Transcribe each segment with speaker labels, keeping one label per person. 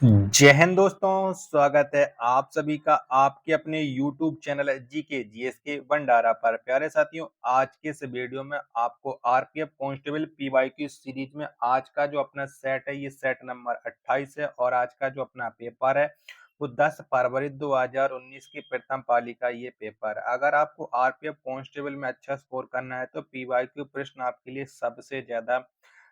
Speaker 1: जय हिंद दोस्तों, स्वागत है आप सभी का आपके अपने YouTube चैनल जीके जीएस के भंडारा पर। प्यारे साथियों, आज के इस वीडियो में आपको आरपीएफ कांस्टेबल पीवाईक्यू सीरीज में आज का जो अपना सेट है, ये सेट नंबर 28 है और आज का जो अपना पेपर है वो 10 फरवरी 2019 की प्रथम पाली का ये पेपर। अगर आपको आरपीएफ कांस्टेबल में अच्छा स्कोर करना है तो पीवाईक्यू प्रश्न आपके लिए सबसे ज्यादा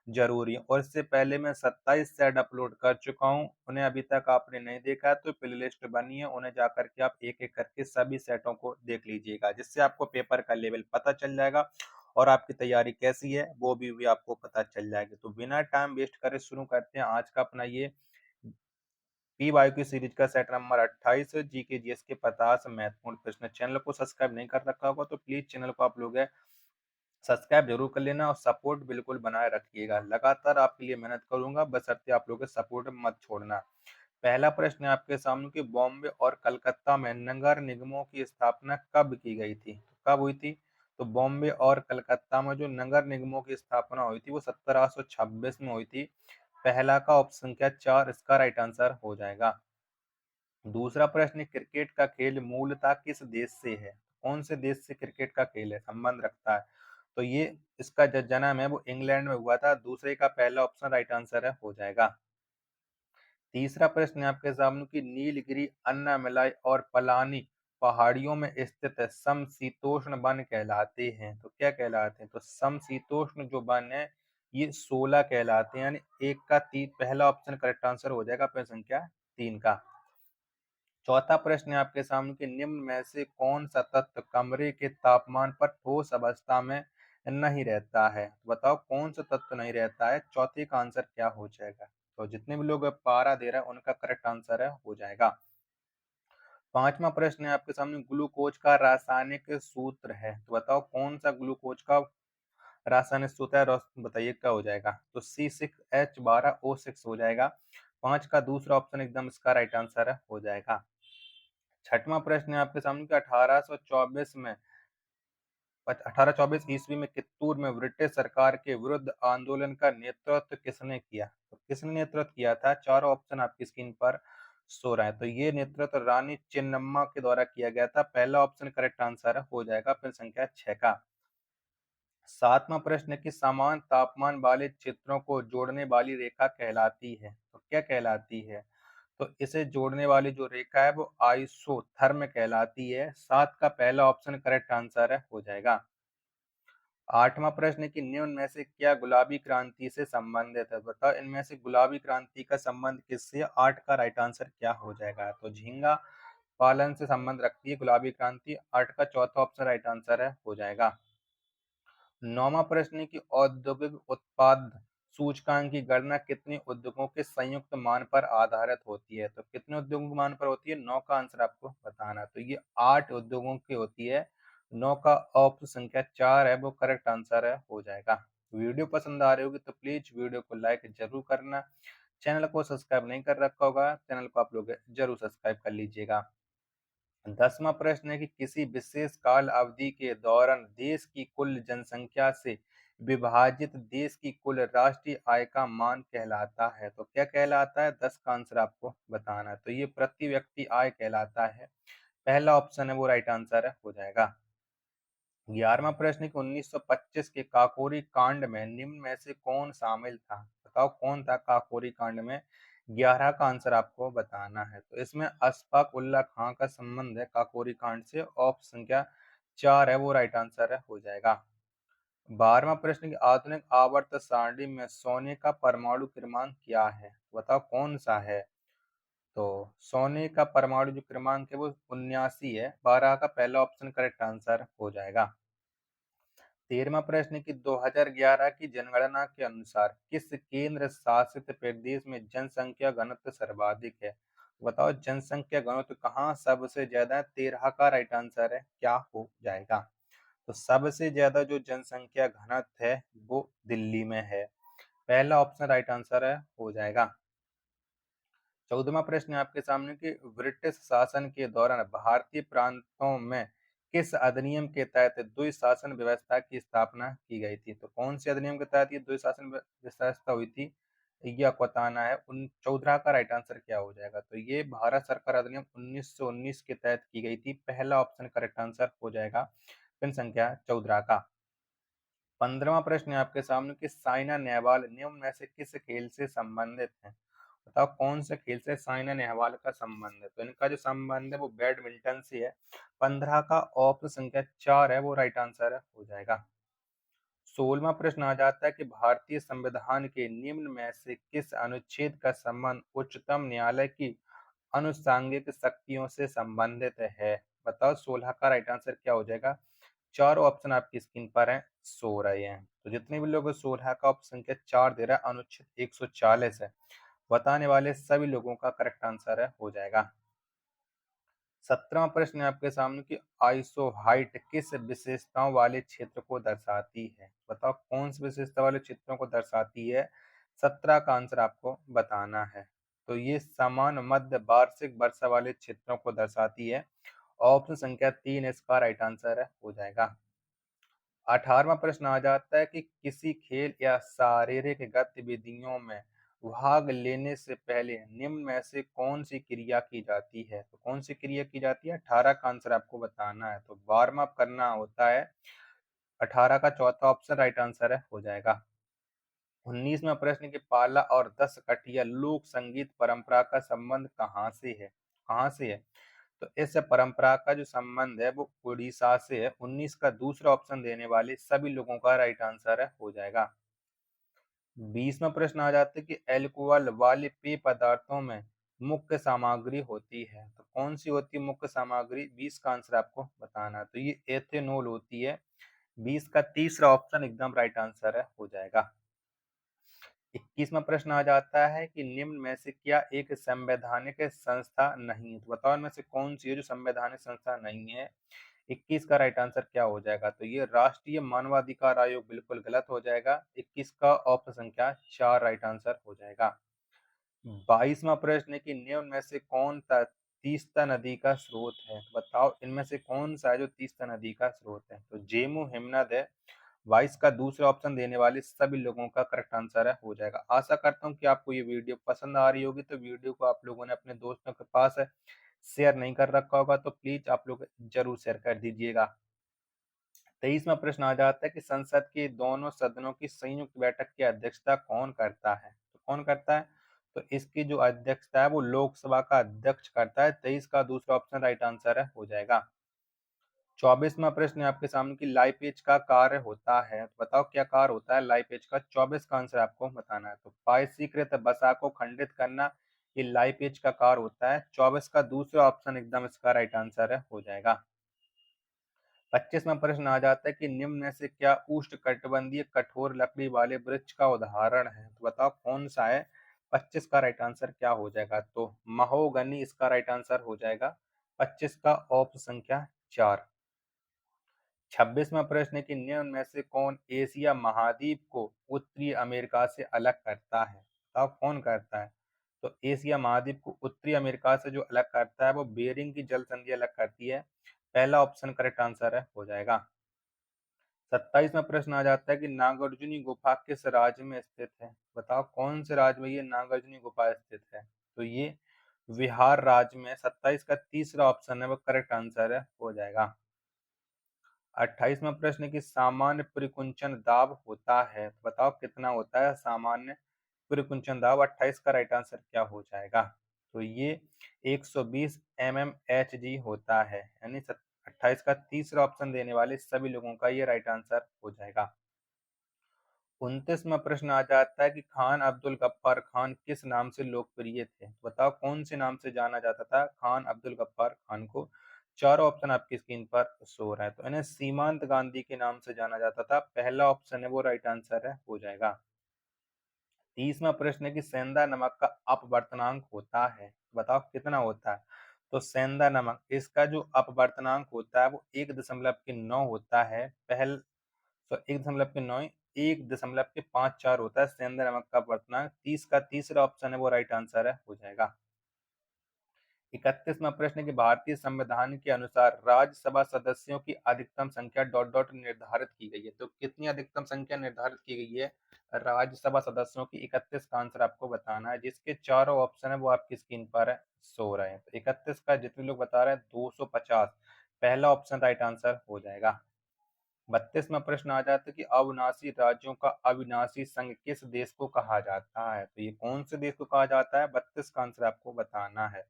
Speaker 1: जरूरी है। और इससे पहले मैं 27 सेट अपलोड कर चुका हूँ, उन्हें अभी तक आपने नहीं देखा तो प्ले लिस्ट बनी है, उन्हें जाकर के आप एक एक करके सभी सेटों को देख लीजिएगा, जिससे आपको पेपर का लेवल पता चल जाएगा और आपकी तैयारी कैसी है वो भी आपको पता चल जाएगी। तो बिना टाइम वेस्ट करे शुरू करते हैं आज का अपना ये पीवाईक्यू सीरीज का सेट नंबर 28 जीके जीएस के 50 महत्वपूर्ण प्रश्न। चैनल को सब्सक्राइब नहीं कर रखा होगा तो प्लीज चैनल को आप लोग सब्सक्राइब जरूर कर लेना और सपोर्ट बिल्कुल बनाए रखिएगा। लगातार आपके लिए मेहनत करूंगा, बशर्ते आप लोगों के सपोर्ट मत छोड़ना। पहला प्रश्न है आपके सामने कि बॉम्बे और कलकत्ता में नगर निगमों की स्थापना कब की गई थी? तो कब हुई थी? तो बॉम्बे और कलकत्ता में जो नगर निगमों की स्थापना हुई थी वो 1726 में हुई थी। पहला का ऑप्शन संख्या 4 इसका राइट आंसर हो जाएगा। दूसरा प्रश्न, क्रिकेट का खेल मूलतः किस देश से है? कौन से देश से क्रिकेट का खेल है संबंध रखता है? तो ये इसका जो जन्म है वो इंग्लैंड में हुआ था। दूसरे का पहला ऑप्शन राइट आंसर है हो जाएगा। तीसरा प्रश्न है आपके सामने कि नीलगिरी, अन्नामलाई और पलानी पहाड़ियों में स्थित समशीतोष्ण वन कहलाते हैं। तो क्या कहलाते हैं? तो समशीतोष्ण जो वन है ये 16 कहलाते हैं, यानी एक का तीन पहला ऑप्शन करेक्ट आंसर हो जाएगा प्रश्न संख्या 3 का। चौथा प्रश्न है आपके सामने कि निम्न में से कौन सा तत्व कमरे के तापमान पर ठोस अवस्था में नहीं रहता है? तो बताओ कौन सा तत्व नहीं रहता है? चौथे का आंसर क्या हो जाएगा? तो जितने भी लोग पारा दे रहे हैं उनका करेक्ट आंसर है हो जाएगा। पांचवा प्रश्न है आपके सामने ग्लूकोज का रासायनिक सूत्र है। तो बताओ कौन सा ग्लूकोज का रासायनिक सूत्र है? बताइए क्या हो जाएगा? तो C6H12O6 हो जाएगा। पांच का दूसरा ऑप्शन एकदम इसका राइट आंसर है हो जाएगा। छठवां प्रश्न है आपके सामने कि 1824 ईस्वी में कित्तूर में ब्रिटिश सरकार के विरुद्ध आंदोलन का नेतृत्व किसने किया? तो किसने नेतृत्व किया था? चारों ऑप्शन आपकी स्क्रीन पर शो रहा है। तो ये नेतृत्व रानी चिन्नम्मा के द्वारा किया गया था। पहला ऑप्शन करेक्ट आंसर हो जाएगा फिर संख्या 6 का। सातवां प्रश्न है कि समान तापमान वाले क्षेत्रों को जोड़ने वाली रेखा कहलाती है। तो क्या कहलाती है? तो इसे जोड़ने वाली जो रेखा है वो आइसोथर्म कहलाती है। सात का पहला ऑप्शन करेक्ट आंसर है हो जाएगा। आठवां प्रश्न है कि निम्न में से क्या गुलाबी क्रांति से संबंधित है? बताओ इनमें से गुलाबी क्रांति का संबंध किससे? आठ का राइट आंसर क्या हो जाएगा? तो झींगा पालन से संबंध रखती है गुलाबी क्रांति। आठ का चौथा ऑप्शन राइट आंसर है हो जाएगा। नौवां प्रश्न है कि औद्योगिक उत्पाद सूचकांक की गणना कितने उद्योगों के संयुक्त मान पर आधारित होती है? तो कितने उद्योगों के मान पर होती है? 9 का आंसर आपको बताना है। तो ये 8 उद्योगों की होती है। 9 का ऑप्शन संख्या 4 है वो करेक्ट आंसर है हो जाएगा। वीडियो पसंद आ रही होगी तो प्लीज वीडियो को लाइक जरूर करना। चैनल को सब्सक्राइब नहीं कर रखा होगा, चैनल को आप लोग जरूर सब्सक्राइब कर लीजिएगा। 10वां प्रश्न है कि किसी विशेष काल अवधि के दौरान देश की कुल जनसंख्या से विभाजित देश की कुल राष्ट्रीय आय का मान कहलाता है। तो क्या कहलाता है? 10 का आंसर आपको बताना है। तो ये प्रति व्यक्ति आय कहलाता है। पहला ऑप्शन है वो राइट आंसर है हो जाएगा। 11वां प्रश्न है कि 1925 के काकोरी कांड में निम्न में से कौन शामिल था? बताओ कौन था काकोरी कांड में? 11 का आंसर आपको बताना है। तो इसमें अशफाक उल्ला खां का संबंध है काकोरी कांड से। ऑप्शन संख्या 4 है वो राइट आंसर है हो जाएगा। 12वां प्रश्न की आधुनिक आवर्त सारणी में सोने का परमाणु क्रमांक क्या है? बताओ कौन सा है? तो सोने का परमाणु जो क्रमांक है वो 79 है। 12 का पहला ऑप्शन करेक्ट आंसर हो जाएगा। 13वां प्रश्न है कि 2011 की जनगणना के अनुसार किस केंद्र शासित प्रदेश में जनसंख्या घनत्व सर्वाधिक है? बताओ जनसंख्या घनत्व कहाँ सबसे ज्यादा है? 13 का राइट आंसर है क्या हो जाएगा? तो सबसे ज्यादा जो जनसंख्या घनत्व है वो दिल्ली में है। पहला ऑप्शन राइट आंसर है हो जाएगा। 14वां प्रश्न है आपके सामने कि ब्रिटिश शासन के दौरान भारतीय प्रांतों में किस अधिनियम के तहत द्विशासन व्यवस्था की स्थापना की गई थी? तो कौन से अधिनियम के तहत ये द्विशासन व्यवस्था हुई थी? ये आपको बताना है। उन 14 का राइट आंसर क्या हो जाएगा? तो ये भारत सरकार अधिनियम 1919 के तहत की गई थी। पहला ऑप्शन करेक्ट आंसर हो जाएगा पिन संख्या 14 का। 15वां प्रश्न है आपके सामने कि साइना नेहवाल निम्न में से किस खेल से संबंधित है? बताओ कौन से खेल से साइना नेहवाल का संबंध है? तो इनका जो संबंध है वो बैडमिंटन से है। 15 का ऑप्शन संख्या 4 है वो राइट आंसर हो जाएगा। 16वां प्रश्न आ जाता है कि भारतीय संविधान के निम्न में से किस अनुच्छेद का संबंध उच्चतम न्यायालय की अनुसांगिक शक्तियों से संबंधित है? बताओ 16 का राइट आंसर क्या हो जाएगा? चारों ऑप्शन आपकी स्क्रीन पर हैं, सो रहे हैं। तो जितने भी लोग 16 का ऑप्शन संख्या 4 दे रहा है अनुच्छेद 140 है, बताने वाले सभी लोगों का करेक्ट आंसर है हो जाएगा। 17वां प्रश्न है आपके सामने कि आइसोहाइट किस विशेषताओं वाले क्षेत्र को दर्शाती है? बताओ कौन सी विशेषता वाले क्षेत्रों को दर्शाती है? 17 का आंसर आपको बताना है। तो ये समान मध्य वार्षिक वर्षा वाले क्षेत्रों को दर्शाती है। ऑप्शन संख्या 3 इसका राइट आंसर है हो जाएगा। 18वां प्रश्न आ जाता है कि किसी खेल या शारीरिक गतिविधियों में भाग लेने से पहले निम्न में से कौन सी क्रिया की जाती है? तो कौन सी क्रिया की जाती है? 18 का आंसर आपको बताना है। तो वार्म अप करना होता है। 18 का चौथा ऑप्शन राइट आंसर है हो जाएगा। 19वां प्रश्न कि पाला और दस कठिया लोक संगीत परंपरा का संबंध कहाँ से है? कहाँ से है? तो इस परंपरा का जो संबंध है वो उड़ीसा से है। 19 का दूसरा ऑप्शन देने वाले सभी लोगों का राइट आंसर है हो जाएगा। 20वां प्रश्न आ जाता है कि एल्कोहल वाले पेय पदार्थों में मुख्य सामग्री होती है। तो कौन सी होती है मुख्य सामग्री? 20 का आंसर आपको बताना है। तो ये एथेनॉल होती है। 20 का तीसरा ऑप्शन एकदम राइट आंसर है हो जाएगा। 21वां प्रश्न आ जाता है कि निम्न में से क्या एक संवैधानिक संस्था नहीं है? तो बताओ इनमें से कौन सी है जो संवैधानिक संस्था नहीं है? 21 का राइट आंसर क्या हो जाएगा? तो ये राष्ट्रीय मानवाधिकार आयोग बिल्कुल गलत हो जाएगा। 21 का ऑप्शन संख्या 4 राइट आंसर हो जाएगा। 22वां प्रश्न है कि निम्न में से कौन सा तीस्ता नदी का स्रोत है? तो बताओ इनमें से कौन सा है जो तीस्ता नदी का स्रोत है? तो जेमू हिमनद है। 22 का दूसरा ऑप्शन देने वाले सभी लोगों का करेक्ट आंसर है हो जाएगा। आशा करता हूँ कि आपको ये वीडियो पसंद आ रही होगी। तो वीडियो को आप लोगों ने अपने दोस्तों के पास शेयर नहीं कर रखा होगा तो प्लीज आप लोग जरूर शेयर कर दीजिएगा। 23वां प्रश्न आ जाता है कि संसद के दोनों सदनों की संयुक्त बैठक की अध्यक्षता कौन करता है? तो कौन करता है? तो इसकी जो अध्यक्षता है वो लोकसभा का अध्यक्ष करता है। 23 का दूसरा ऑप्शन राइट आंसर है हो जाएगा। 24वां प्रश्न है आपके सामने कि लाइपेज का कार्य होता है। तो बताओ क्या कार्य होता है लाइपेज का? 24 का आंसर आपको बताना है। तो पायसीकृत वसा को खंडित करना ये लाइपेज का कार्य होता है। 24 का दूसरा ऑप्शन एकदम इसका राइट आंसर है हो जाएगा। 25वां प्रश्न आ जाता है कि निम्न में से क्या उष्णकटिबंधीय कठोर लकड़ी वाले वृक्ष का उदाहरण है? तो बताओ कौन सा है? 25 का राइट आंसर क्या हो जाएगा? तो महोगनी इसका राइट आंसर हो जाएगा। 25 का ऑप्शन संख्या 4। 26वां प्रश्न है कि निम्न में से कौन एशिया महाद्वीप को उत्तरी अमेरिका से अलग करता है? बताओ कौन करता है? तो एशिया महाद्वीप को उत्तरी अमेरिका से जो अलग करता है वो बेरिंग की जल संधि अलग करती है। पहला ऑप्शन करेक्ट आंसर है हो जाएगा। 27वां प्रश्न आ जाता है कि नागार्जुनी गुफा किस राज्य में स्थित है? बताओ कौन से राज्य में ये नागार्जुनी गुफा स्थित है? तो ये बिहार राज्य में। 27 का तीसरा ऑप्शन है वो करेक्ट आंसर है हो जाएगा। 28वां प्रश्न है कि सामान्य परिकुंचन दाब होता है। तो बताओ कितना होता है सामान्य परिकुंचन दाब? 28 का राइट आंसर क्या हो जाएगा? तो ये 120 mmHg होता है। यानी 28 का तीसरा ऑप्शन देने वाले सभी लोगों का ये राइट आंसर हो जाएगा। 29वां प्रश्न आ जाता है कि खान अब्दुल गफ्फार खान किस नाम से लोकप्रिय थे? तो बताओ कौन से नाम से जाना जाता था खान अब्दुल गफ्फार खान को? चारों ऑप्शन आपकी स्क्रीन पर शो रहा है। तो इन्हें सीमांत गांधी के नाम से जाना जाता था। पहला ऑप्शन है वो राइट आंसर है हो जाएगा। 30वां प्रश्न है कि सेंधा नमक का अपवर्तनांक होता है। बताओ कितना होता है? तो सेंधा नमक इसका जो अपवर्तनांक होता है वो 1.9 होता है। पहल तो 1.9 1.54 होता है सेंधा नमक का अपवर्तनांक। 30 का तीसरा ऑप्शन है वो राइट आंसर है हो जाएगा। 31वां प्रश्न है कि भारतीय संविधान के अनुसार राज्यसभा सदस्यों की अधिकतम संख्या डॉट डॉट निर्धारित की गई है। तो कितनी अधिकतम संख्या निर्धारित की गई है राज्यसभा सदस्यों की? 31 का आंसर आपको बताना है, जिसके चारों ऑप्शन है वो आपकी स्क्रीन पर शो रहे हैं। तो 31 का जितने लोग बता रहे हैं 250, पहला ऑप्शन राइट आंसर हो जाएगा। 32वां प्रश्न आ जाता है कि अविनाशी राज्यों का अविनाशी संघ किस देश को कहा जाता है? तो ये कौन से देश को कहा जाता है? 32 का आंसर आपको बताना है।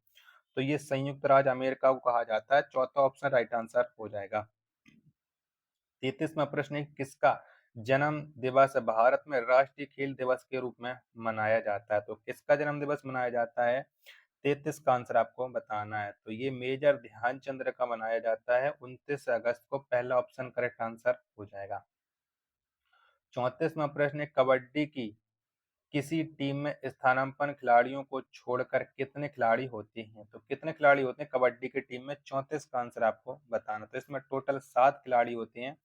Speaker 1: तो ये संयुक्त राज्य अमेरिका को कहा जाता है, चौथा ऑप्शन राइट आंसर हो जाएगा। 33वां प्रश्न है, किसका जन्म दिवस भारत में राष्ट्रीय खेल दिवस के रूप में मनाया जाता है? तो किसका जन्म दिवस मनाया जाता है? 33 का आंसर आपको बताना है। तो ये मेजर ध्यानचंद का मनाया जाता है 29 अगस्त को, पहला ऑप्शन करेक्ट आंसर हो जाएगा। 34वां प्रश्न है, कबड्डी की किसी टीम में स्थानापन्न खिलाड़ियों को छोड़कर कितने खिलाड़ी होते हैं? तो कितने खिलाड़ी होते हैं कबड्डी की टीम में? 34 का आंसर आपको बताना। तो इसमें टोटल 7 खिलाड़ी होते हैं,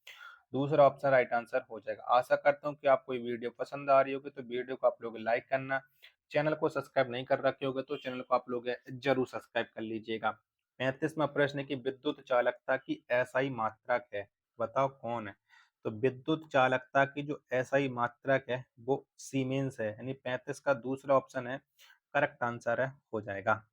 Speaker 1: दूसरा ऑप्शन राइट आंसर हो जाएगा। आशा करता हूँ कि आपको ये वीडियो पसंद आ रही होगी, तो वीडियो को आप लोग लाइक करना, चैनल को सब्सक्राइब नहीं कर रखे होगे तो चैनल को आप लोग जरूर सब्सक्राइब कर लीजिएगा। 35वां प्रश्न है कि विद्युत चालकता की एसआई मात्रक है, बताओ कौन है? तो विद्युत चालकता की जो एसआई मात्रक है वो सीमेंस है, यानी 35 का दूसरा ऑप्शन है करेक्ट आंसर है हो जाएगा।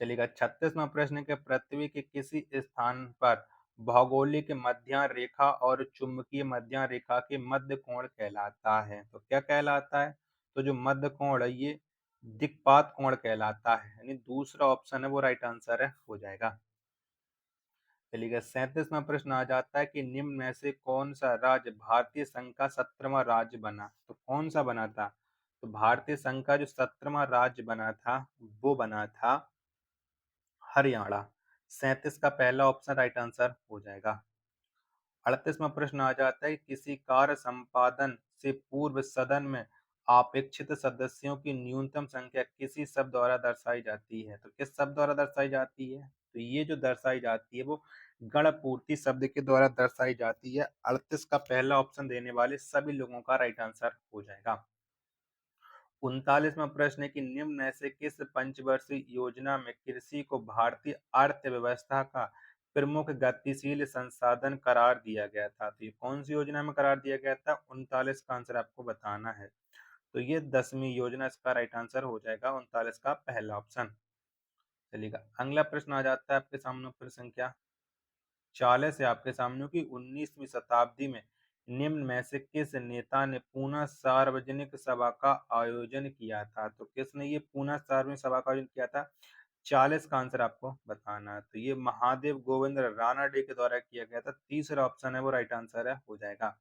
Speaker 1: चलिएगा 36वां प्रश्न है कि पृथ्वी के किसी स्थान पर भौगोलिक मध्य रेखा और चुंबकीय मध्य रेखा के मध्य कोण कहलाता है? तो क्या कहलाता है? तो जो मध्य कोण है ये दिक्पात कोण कहलाता है, यानी दूसरा ऑप्शन है वो राइट आंसर है हो जाएगा। चलिएगा 37वां प्रश्न आ जाता है कि निम्न में से कौन सा राज्य भारतीय संघ का 17वां राज्य बना? तो कौन सा बना था? तो भारतीय संघ का जो 17वां राज्य बना था वो बना था हरियाणा। 37 का पहला ऑप्शन राइट आंसर हो जाएगा। 38वां प्रश्न आ जाता है, किसी कार्य संपादन से पूर्व सदन में अपेक्षित सदस्यों की न्यूनतम संख्या किसी शब्द द्वारा दर्शाई जाती है? तो किस शब्द द्वारा दर्शाई जाती है? तो ये जो दर्शाई जाती है वो गणपूर्ति शब्द के द्वारा दर्शाई जाती है। 38 का पहला ऑप्शन देने वाले सभी लोगों का राइट आंसर हो जाएगा। 39वां प्रश्न है कि निम्न में से किस पंचवर्षीय योजना में कृषि को भारतीय अर्थव्यवस्था का प्रमुख गतिशील संसाधन करार दिया गया था? तो ये कौन सी योजना में करार दिया गया था? 39 का आंसर आपको बताना है। तो ये 10वीं योजना इसका राइट आंसर हो जाएगा, 39 का पहला ऑप्शन। चलिएगा अगला प्रश्न आ जाता है आपके सामने प्रश्न संख्या 40 है आपके सामने की 19वीं शताब्दी में निम्न में से किस नेता ने पुनः सार्वजनिक सभा का आयोजन किया था? तो किसने ये पुनः सार्वजनिक सभा का आयोजन किया था? 40 का आंसर आपको बताना है। तो ये महादेव गोविंद रानडे के द्वारा किया गया था, तीसरा ऑप्शन है वो राइट आंसर है हो जाएगा।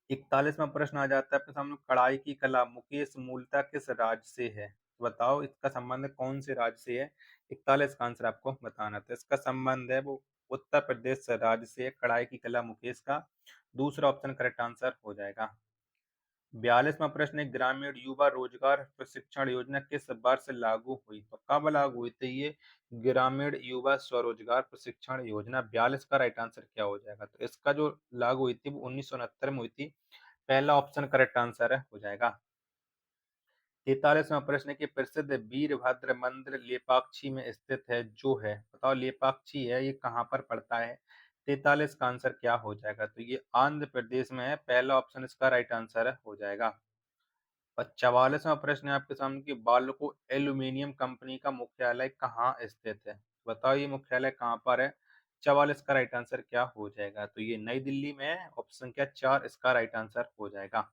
Speaker 1: 41वां प्रश्न आ जाता है आपके सामने, कढ़ाई की कला मुकेश मूलतः किस राज्य से है? बताओ इसका संबंध कौन से राज्य से है? 41 का आंसर आपको बताना था। इसका संबंध है वो उत्तर प्रदेश राज्य से है, कढ़ाई की कला मुकेश का, दूसरा ऑप्शन करेक्ट आंसर हो जाएगा। 42वां प्रश्न है, ग्रामीण युवा रोजगार प्रशिक्षण योजना किस वर्ष लागू हुई? तो कब लागू हुई थी ये ग्रामीण युवा स्वरोजगार प्रशिक्षण योजना? 42 का राइट आंसर क्या हो जाएगा? तो इसका जो लागू हुई थी वो 1969 में हुई थी, पहला ऑप्शन करेक्ट आंसर है हो जाएगा। 43वां प्रश्न है कि प्रसिद्ध वीरभद्र मंदिर लेपाक्षी में स्थित है जो है, बताओ लेपाक्षी है ये कहाँ पर पड़ता है? 43 का आंसर क्या हो जाएगा? तो ये आंध्र प्रदेश में है, पहला ऑप्शन इसका राइट आंसर है हो जाएगा। और 44वां प्रश्न है आपके सामने कि बाल्को एल्यूमीनियम कंपनी का मुख्यालय कहाँ स्थित है? बताओ ये मुख्यालय कहाँ पर है? 44 का राइट आंसर क्या हो जाएगा? तो ये नई दिल्ली में है, ऑप्शन संख्या 4 इसका राइट आंसर हो जाएगा।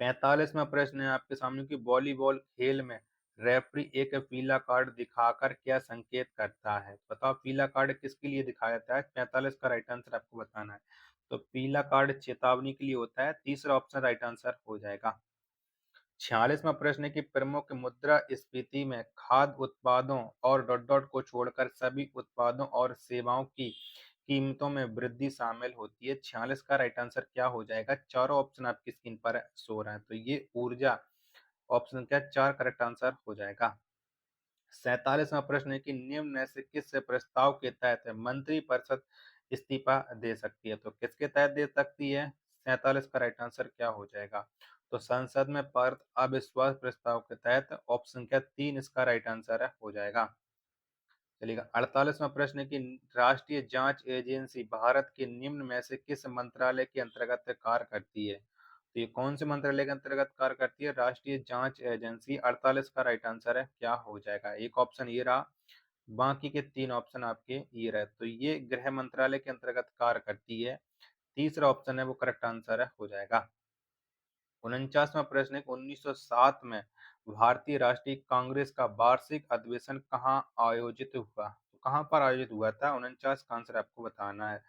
Speaker 1: 45वां प्रश्न है आपके सामने कि वॉलीबॉल खेल में रेफरी एक पीला कार्ड दिखाकर क्या संकेत करता है? बताओ पीला कार्ड किसके लिए दिखाया जाता है? 45 का राइट आंसर आपको बताना है। तो पीला कार्ड चेतावनी के लिए होता है, तीसरा ऑप्शन राइट आंसर हो जाएगा। 46वां प्रश्न है कि प्रमुख मुद्रास्फीति में खाद्य उत्पादों और डॉट डॉट को छोड़कर सभी उत्पादों और सेवाओं की कीमतों में वृद्धि शामिल होती है। 46 का राइट आंसर क्या हो जाएगा? चारों ऑप्शन आपकी स्क्रीन पर शो रहे हैं। तो ये ऊर्जा ऑप्शन क्या 4 करेक्ट आंसर हो जाएगा। 47वां प्रश्न है कि निम्न में से किस प्रस्ताव के तहत मंत्रिपरिषद इस्तीफा दे सकती है? तो किसके तहत दे सकती है? 47 का राइट आंसर क्या हो जाएगा? तो संसद में पारित अविश्वास प्रस्ताव के तहत ऑप्शन क्या 3 इसका राइट आंसर है हो जाएगा। चलिएगा 48वां प्रश्न है कि राष्ट्रीय जांच एजेंसी भारत के निम्न में से किस मंत्रालय के अंतर्गत कार्य करती है? तो ये कौन से मंत्रालय के अंतर्गत कार्य करती है? राष्ट्रीय जांच एजेंसी। 48 का राइट आंसर है क्या हो जाएगा? एक ऑप्शन ये रहा, बाकी के 3 ऑप्शन आपके ये रहे। तो ये गृह मंत्रालय के अंतर्गत कार्य करती है। तीसरा ऑप्शन है वो करेक्ट आंसर है हो जाएगा। 49वां प्रश्न है 1907 में भारतीय राष्ट्रीय कांग्रेस का वार्षिक अधिवेशन कहाँ आयोजित हुआ? तो कहाँ पर आयोजित हुआ था? 49 का आंसर आपको बताना है।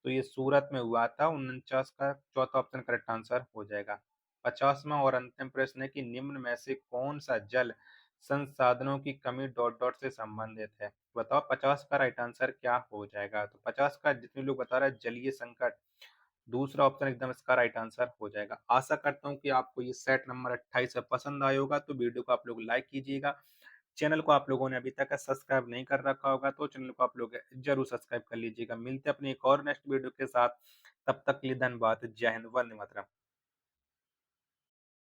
Speaker 1: तो ये सूरत में हुआ था। 49 का चौथा ऑप्शन करेक्ट आंसर हो जाएगा। 50वां और अंतिम प्रश्न है कि निम्न में से कौन सा जल संसाधनों की कमी डॉट डॉट से संबंधित है? बताओ 50 का राइट आंसर क्या हो जाएगा? तो 50 का जितने लोग बता रहे हैं जलीय संकट, दूसरा ऑप्शन एकदम इसका राइट आंसर हो जाएगा। आशा करता हूँ कि आपको ये सेट नंबर 28 पसंद आया होगा, तो वीडियो को आप लोग लाइक कीजिएगा। चैनल को आप लोगों ने अभी तक सब्सक्राइब नहीं कर रखा होगा तो चैनल को आप लोग जरूर सब्सक्राइब कर लीजिएगा। मिलते हैं अपनी एक और नेक्स्ट वीडियो के साथ, तब तक के लिए धन्यवाद। जय हिंद, वंदे मातरम।